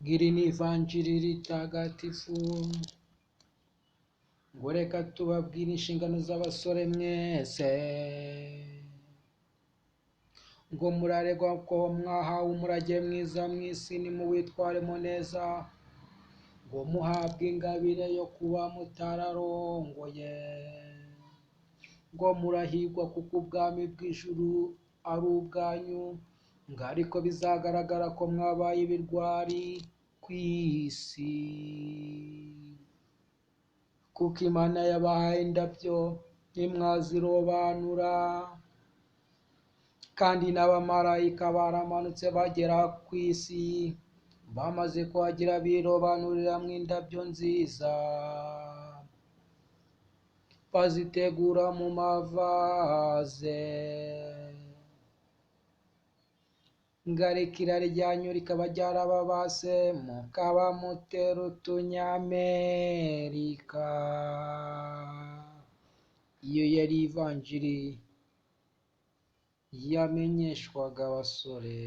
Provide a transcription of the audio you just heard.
ngiri ni ivanjiri ritagatifu. Ngo reka tubabwire inshingano z'abasore mwese, ngo muraregwa ko mwahawe umurage mwiza mu isi, nimuwitwaremo neza, ngo muhabwe ingabire yo kuba mutararongoye, ngo murahigwa kuko ubwami bw'ijuru ari ubwanyu, ngo ariko bizagaragara ko mwabaye ibirwari ku isi, kuko Imana yabahaye indabyo ntimwazirobanura, kandi n'abamarayika baramanutse bagera ku isi, bamaze kuhagera birobanurira mu indabyo nziza, bazitegura mu mavaze. Ngarika irari ryanyu rikaba ryarababase, mukaba mutera utunyamerika. Iyo yari ivanjiri yamenyeshwaga abasore.